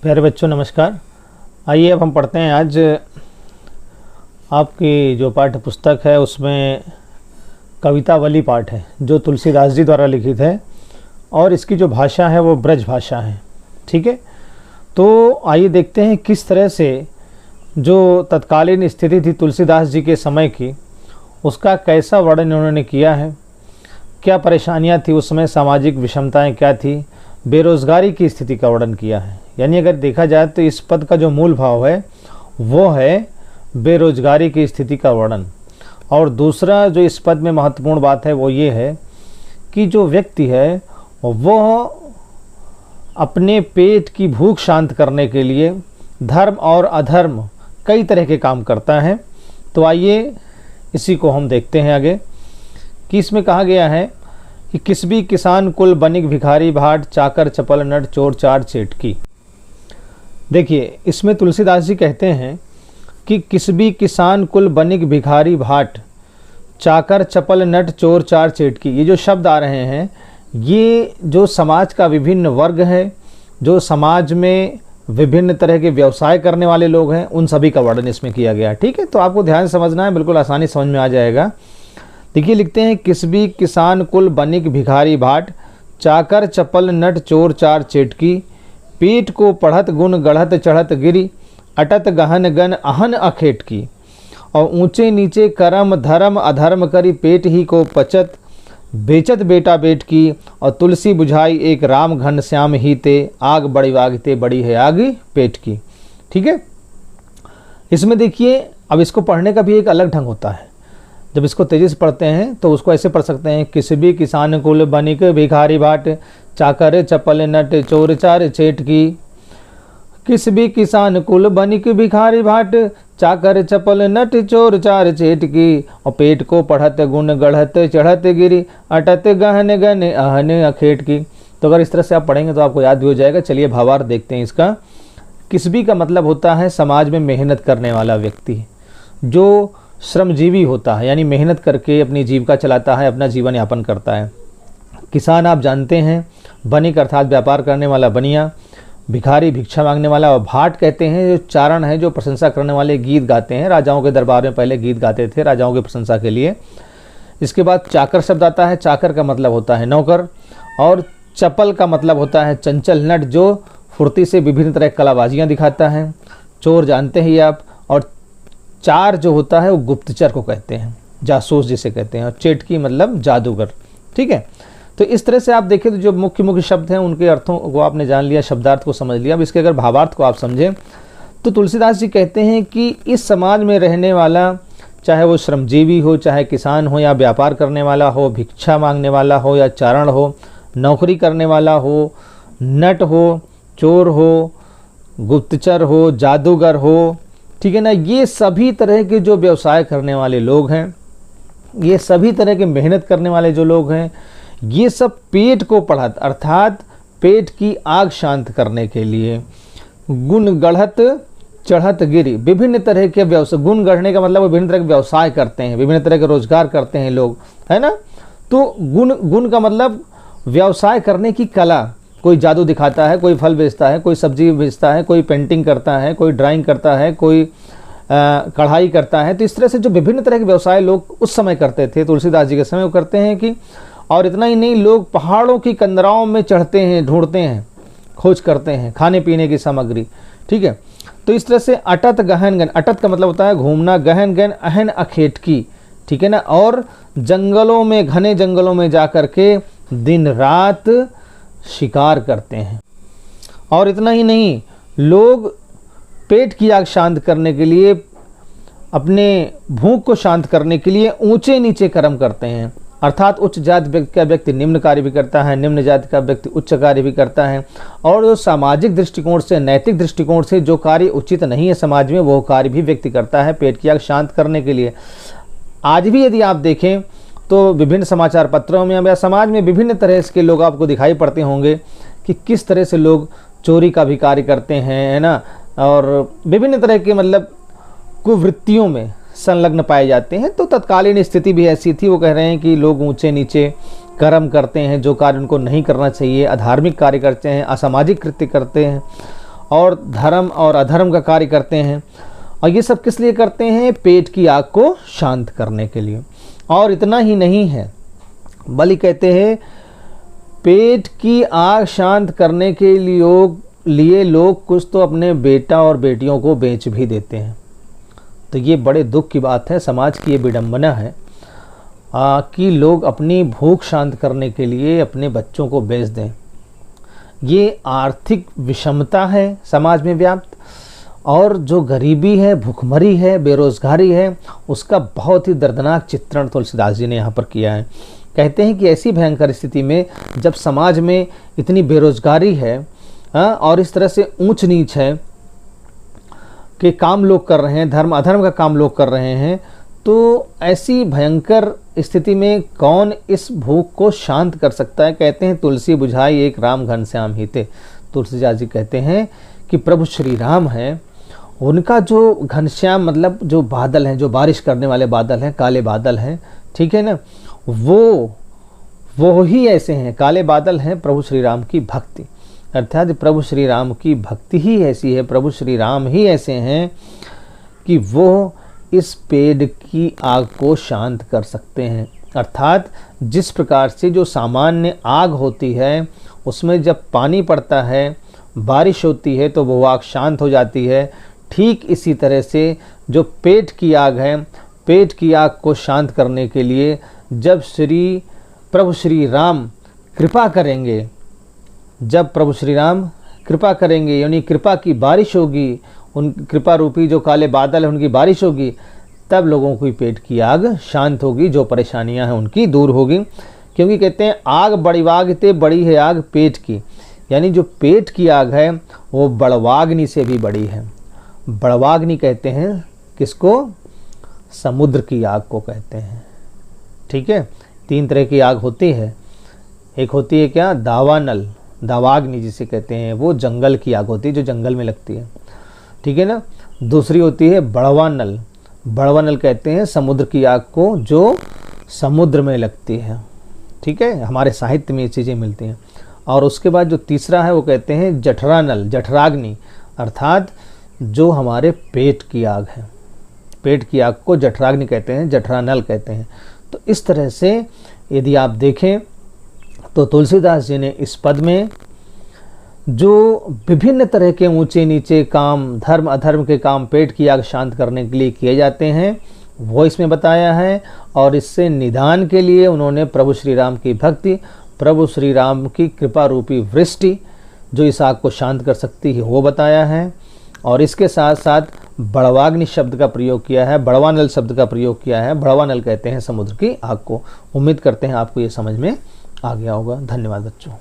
प्यारे बच्चों नमस्कार। आइए अब हम पढ़ते हैं। आज आपकी जो पाठ्य पुस्तक है उसमें कवितावली पाठ है जो तुलसीदास जी द्वारा लिखित है और इसकी जो भाषा है वो ब्रज भाषा है। ठीक है, तो आइए देखते हैं किस तरह से जो तत्कालीन स्थिति थी तुलसीदास जी के समय की उसका कैसा वर्णन उन्होंने किया है, क्या परेशानियां थी उस समय, सामाजिक विषमताएं क्या थी, बेरोज़गारी की स्थिति का वर्णन किया है। यानी अगर देखा जाए तो इस पद का जो मूल भाव है वो है बेरोजगारी की स्थिति का वर्णन। और दूसरा जो इस पद में महत्वपूर्ण बात है वो ये है कि जो व्यक्ति है वह अपने पेट की भूख शांत करने के लिए धर्म और अधर्म कई तरह के काम करता है। तो आइए इसी को हम देखते हैं आगे कि इसमें कहा गया है कि किस भी किसान कुल बनिक भिखारी भाट चाकर चपल नट चोर चार चेटकी। देखिए इसमें तुलसीदास जी कहते हैं कि किस भी किसान कुल बनिक भिखारी भाट चाकर चपल नट चोर चार चेटकी, ये जो शब्द आ रहे हैं ये जो समाज का विभिन्न वर्ग है, जो समाज में विभिन्न तरह के व्यवसाय करने वाले लोग हैं, उन सभी का वर्णन इसमें किया गया। ठीक है, तो आपको ध्यान से समझना है, बिल्कुल आसानी समझ में आ जाएगा। देखिए लिखते हैं किस भी किसान कुल बनिक भिखारी भाट चाकर चपल नट चोर चार चेटकी, पीठ को पढ़त गुण गढ़त चढ़त गिरी अटत गहन गन अहन अखेट की। और ऊंचे नीचे करम धर्म अधर्म करी पेट ही को पचत बेचत बेटा बेट की। और तुलसी बुझाई एक राम घन श्याम ही ते आग बड़ी वागते बड़ी है आग पेट की। ठीक है, इसमें देखिए अब इसको पढ़ने का भी एक अलग ढंग होता है। जब इसको तेजी से पढ़ते हैं तो उसको ऐसे पढ़ सकते हैं किस भी किसान कुल बनिक भिखारी भाट चाकर चपल नट चोर चार चेट की। किस भी किसान कुल बनिक भिखारी भाट चाकर चपल नट चोर चार चेट की। और पेट को पढ़त गुण गढ़त चढ़त गिरी अटत गहन गन अहन अखेट की। तो अगर इस तरह से आप पढ़ेंगे तो आपको याद भी हो जाएगा। चलिए भावार्थ देखते हैं इसका। किसबी का मतलब होता है समाज में मेहनत करने वाला व्यक्ति, जो श्रमजीवी होता है, यानी मेहनत करके अपनी जीविका चलाता है, अपना जीवन यापन करता है। किसान आप जानते हैं, बनिक अर्थात व्यापार करने वाला बनिया, भिखारी भिक्षा मांगने वाला, और भाट कहते हैं जो चारण है, जो प्रशंसा करने वाले गीत गाते हैं। राजाओं के दरबार में पहले गीत गाते थे राजाओं की प्रशंसा के लिए। इसके बाद चाकर शब्द आता है। चाकर का मतलब होता है नौकर, और चपल का मतलब होता है चंचल नट, जो फुर्ती से विभिन्न तरह कलाबाजियाँ दिखाता है। चोर जानते ही आप। और चार जो होता है वो गुप्तचर को कहते हैं, जासूस जिसे कहते हैं। और चेटकी मतलब जादूगर। ठीक है, तो इस तरह से आप देखें तो जो मुख्य मुख्य शब्द हैं उनके अर्थों को आपने जान लिया, शब्दार्थ को समझ लिया। अब इसके अगर भावार्थ को आप समझें तो तुलसीदास जी कहते हैं कि इस समाज में रहने वाला, चाहे वो श्रमजीवी हो, चाहे किसान हो, या व्यापार करने वाला हो, भिक्षा मांगने वाला हो, या चारण हो, नौकरी करने वाला हो, नट हो, चोर हो, गुप्तचर हो, जादूगर हो, ठीक है ना, ये सभी तरह के जो व्यवसाय करने वाले लोग हैं, ये सभी तरह के मेहनत करने वाले जो लोग हैं, ये सब पेट को पढ़त अर्थात पेट की आग शांत करने के लिए गुण गढ़त चढ़त गिरी, विभिन्न तरह के व्यवसाय, गुण गढ़ने का मतलब विभिन्न तरह के व्यवसाय करते हैं, विभिन्न तरह के रोजगार करते हैं लोग, है ना। तो गुण का मतलब व्यवसाय करने की कला, कोई जादू दिखाता है, कोई फल बेचता है, कोई सब्जी बेचता है, कोई पेंटिंग करता है, कोई ड्राइंग करता है, कोई कढ़ाई करता है। तो इस तरह से जो विभिन्न तरह के व्यवसाय लोग उस समय करते थे, तुलसीदास जी के समय वो करते हैं कि, और इतना ही नहीं, लोग पहाड़ों की कंदराओं में चढ़ते हैं, ढूंढते हैं, खोज करते हैं खाने पीने की सामग्री। ठीक है, तो इस तरह से अटत गहन गन, अटत का मतलब होता है घूमना, गहन गन अहन अखेट की, ठीक है ना, और जंगलों में, घने जंगलों में जा कर के दिन रात शिकार करते हैं। और इतना ही नहीं, लोग पेट की आग शांत करने के लिए, अपने भूख को शांत करने के लिए ऊंचे नीचे कर्म करते हैं। अर्थात उच्च जाति का व्यक्ति निम्न कार्य भी करता है, निम्न जाति का व्यक्ति उच्च कार्य भी करता है। और जो सामाजिक दृष्टिकोण से, नैतिक दृष्टिकोण से जो कार्य उचित नहीं है समाज में, वो कार्य भी व्यक्ति करता है पेट की आग शांत करने के लिए। आज भी यदि आप देखें तो विभिन्न समाचार पत्रों में या समाज में विभिन्न तरह के लोग आपको दिखाई पड़ते होंगे कि किस तरह से लोग चोरी का भी कार्य करते हैं, है ना, और विभिन्न तरह के मतलब कुवृत्तियों में संलग्न पाए जाते हैं। तो तत्कालीन स्थिति भी ऐसी थी। वो कह रहे हैं कि लोग ऊंचे नीचे कर्म करते हैं, जो कार्य उनको नहीं करना चाहिए, अधार्मिक कार्य करते हैं, असामाजिक कृत्य करते हैं। और धर्म और अधर्म का कार्य करते हैं। और ये सब किस लिए करते हैं? पेट की आग को शांत करने के लिए। और इतना ही नहीं है, बल्कि कहते हैं पेट की आग शांत करने के लिए लोग कुछ तो अपने बेटा और बेटियों को बेच भी देते हैं। तो ये बड़े दुख की बात है, समाज की ये विडंबना है कि लोग अपनी भूख शांत करने के लिए अपने बच्चों को बेच दें। ये आर्थिक विषमता है समाज में व्याप्त, और जो गरीबी है, भुखमरी है, बेरोजगारी है, उसका बहुत ही दर्दनाक चित्रण तुलसीदास जी ने यहाँ पर किया है। कहते हैं कि ऐसी भयंकर स्थिति में जब समाज में इतनी बेरोजगारी है और इस तरह से ऊंच नीच है कि काम लोग कर रहे हैं, धर्म अधर्म का काम लोग कर रहे हैं, तो ऐसी भयंकर स्थिति में कौन इस भूख को शांत कर सकता है? कहते हैं तुलसी बुझाई एक राम घनश्याम हिते। तुलसीदास जी कहते हैं कि प्रभु श्री राम हैं, उनका जो घनश्याम मतलब जो बादल हैं, जो बारिश करने वाले बादल हैं, काले बादल हैं, ठीक है ना, वो ही ऐसे हैं, काले बादल हैं प्रभु श्री राम की भक्ति। अर्थात प्रभु श्री राम की भक्ति ही ऐसी है, प्रभु श्री राम ही ऐसे हैं कि वो इस पेड़ की आग को शांत कर सकते हैं। अर्थात जिस प्रकार से जो सामान्य आग होती है उसमें जब पानी पड़ता है, बारिश होती है तो वो आग शांत हो जाती है, ठीक इसी तरह से जो पेट की आग है, पेट की आग को शांत करने के लिए जब प्रभु श्री राम कृपा करेंगे, जब प्रभु श्री राम कृपा करेंगे यानी कृपा की बारिश होगी, उन कृपा रूपी जो काले बादल है उनकी बारिश होगी, तब लोगों की पेट की आग शांत होगी, जो परेशानियां हैं उनकी दूर होगी। क्योंकि कहते हैं आग बड़वागते बड़ी है आग पेट की, यानी जो पेट की आग है वो बड़वाग्नि से भी बड़ी है। बड़वाग्नि कहते हैं किसको? समुद्र की आग को कहते हैं। ठीक है, 3 तरह की आग होती है। एक होती है क्या? दावानल, दावाग्नि जिसे कहते हैं, वो जंगल की आग होती है जो जंगल में लगती है, ठीक है ना। दूसरी होती है बड़वानल, बड़वानल कहते हैं समुद्र की आग को जो समुद्र में लगती है, ठीक है, हमारे साहित्य में ये चीज़ें मिलती हैं। और उसके बाद जो तीसरा है वो कहते हैं जठरानल, जठराग्नि, अर्थात जो हमारे पेट की आग है, पेट की आग को जठराग्नि कहते हैं, जठरानल कहते हैं। तो इस तरह से यदि आप देखें तो तुलसीदास जी ने इस पद में जो विभिन्न तरह के ऊंचे नीचे काम, धर्म अधर्म के काम पेट की आग शांत करने के लिए किए जाते हैं वो इसमें बताया है। और इससे निदान के लिए उन्होंने प्रभु श्री राम की भक्ति, प्रभु श्री राम की कृपा रूपी वृष्टि जो इस आग को शांत कर सकती है वो बताया है। और इसके साथ साथ बड़वाग्नि शब्द का प्रयोग किया है, बड़वानल शब्द का प्रयोग किया है। बड़वानल कहते हैं समुद्र की आग को। उम्मीद करते हैं आपको ये समझ में आ गया होगा। धन्यवाद बच्चों।